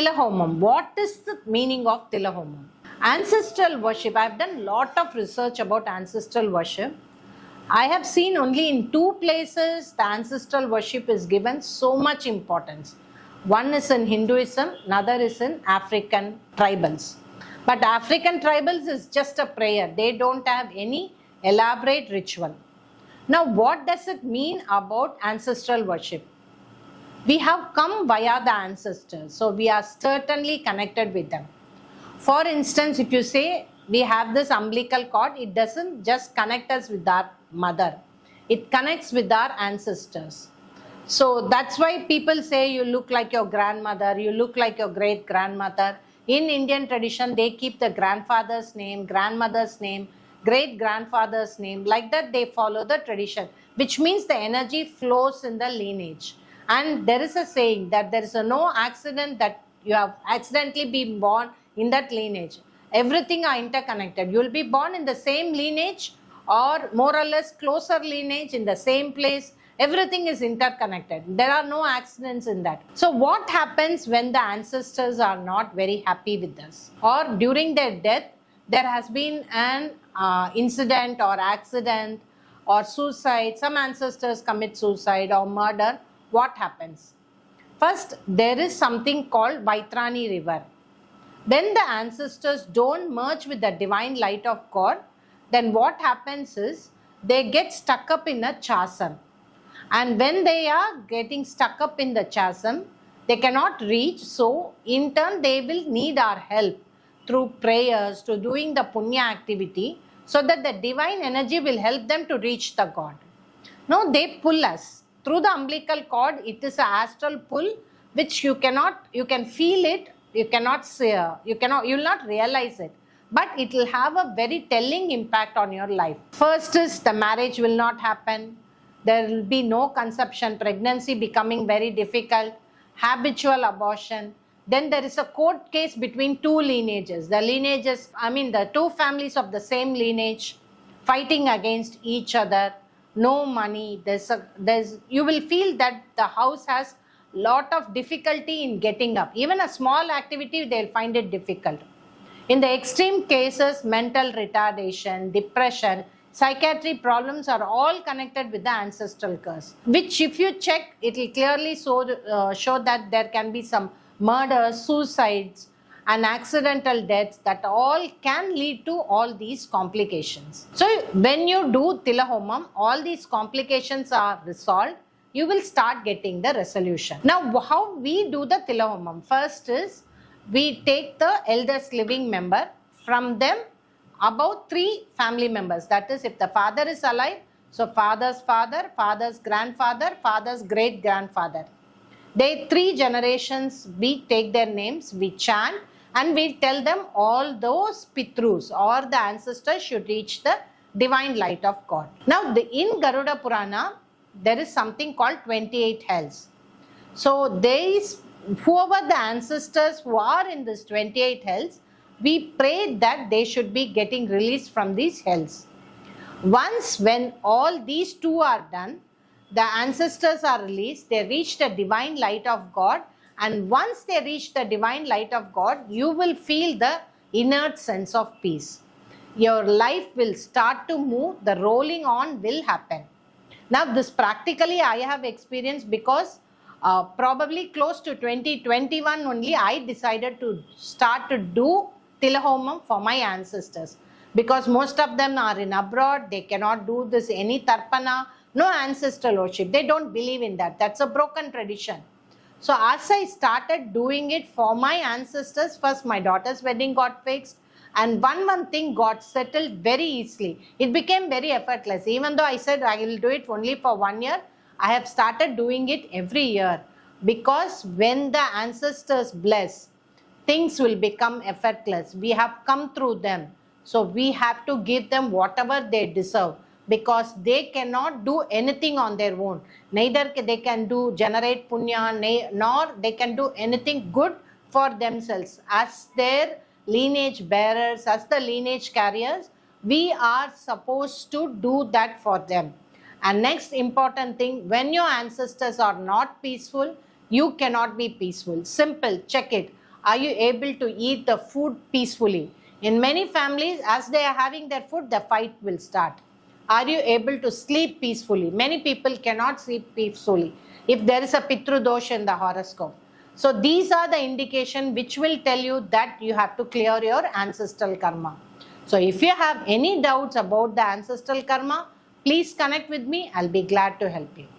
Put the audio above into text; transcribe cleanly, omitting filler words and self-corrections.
Tilahomam. What is the meaning of Tilahomam? Ancestral worship. I have done a lot of research about ancestral worship. I have seen only in two places the ancestral worship is given so much importance. One is in Hinduism, another is in African tribals. But African tribals is just a prayer. They don't have any elaborate ritual. Now, what does it mean about ancestral worship? We have come via the ancestors, so we are certainly connected with them. For instance, if you say we have this umbilical cord, it doesn't just connect us with our mother, it connects with our ancestors. So that's why people say you look like your grandmother, you look like your great grandmother. In Indian tradition, they keep the grandfather's name, grandmother's name, great grandfather's name. Like that, they follow the tradition, which means the energy flows in the lineage. And there is a saying that there is no accident that you have accidentally been born in that lineage. Everything are interconnected. You will be born in the same lineage or more or less closer lineage in the same place. Everything is interconnected. There are no accidents in that. So what happens when the ancestors are not very happy with us? Or during their death, there has been an incident or accident or suicide. Some ancestors commit suicide or murder. What happens? First, there is something called Vaitrani river. When the ancestors don't merge with the divine light of God, then what happens is they get stuck up in a chasm. And when they are getting stuck up in the chasm, they cannot reach. So in turn, they will need our help through prayers, to doing the punya activity, so that the divine energy will help them to reach the God. Now they pull us. Through the umbilical cord, it is an astral pull which you can feel it, you will not realize it, but it will have a very telling impact on your life. First is the marriage will not happen, there will be no conception, pregnancy becoming very difficult, habitual abortion. Then there is a court case between two lineages. The two families of the same lineage fighting against each other. No money, you will feel that the house has lot of difficulty in getting up. Even a small activity, they'll find it difficult. In the extreme cases, mental retardation, depression, psychiatric problems are all connected with the ancestral curse, which if you check, it will clearly show that there can be some murders, suicides, and accidental deaths that all can lead to all these complications. So when you do Tilahomam, all these complications are resolved. You will start getting the resolution. Now, how we do the Tilahomam? First is we take the eldest living member, from them about 3 family members. That is, if the father is alive, so father's father, father's grandfather, father's great grandfather. They 3 generations, we take their names, we chant, and we tell them all those Pitrus or the ancestors should reach the divine light of God. Now, in Garuda Purana, there is something called 28 hells. So, whoever the ancestors who are in this 28 hells, we pray that they should be getting released from these hells. Once when all these 2 are done, the ancestors are released, they reach the divine light of God, and once they reach the divine light of God, you will feel the inner sense of peace. Your life will start to move, the rolling on will happen. Now this practically I have experienced because probably close to 2021 only I decided to start to do Tilahomam for my ancestors. Because most of them are in abroad, they cannot do this any tarpana, no ancestral worship. They don't believe in that. That's a broken tradition. So as I started doing it for my ancestors, first my daughter's wedding got fixed, and one thing got settled very easily. It became very effortless. Even though I said I will do it only for 1 year, I have started doing it every year. Because when the ancestors bless, things will become effortless. We have come through them. So we have to give them whatever they deserve. Because they cannot do anything on their own. Neither they can generate punya, nor they can do anything good for themselves. As their lineage bearers, as the lineage carriers, we are supposed to do that for them. And next important thing, when your ancestors are not peaceful, you cannot be peaceful. Simple, check it. Are you able to eat the food peacefully? In many families, as they are having their food, the fight will start. Are you able to sleep peacefully? Many people cannot sleep peacefully if there is a Pitru Dosh in the horoscope. So these are the indication which will tell you that you have to clear your ancestral karma. So if you have any doubts about the ancestral karma, please connect with me. I'll be glad to help you.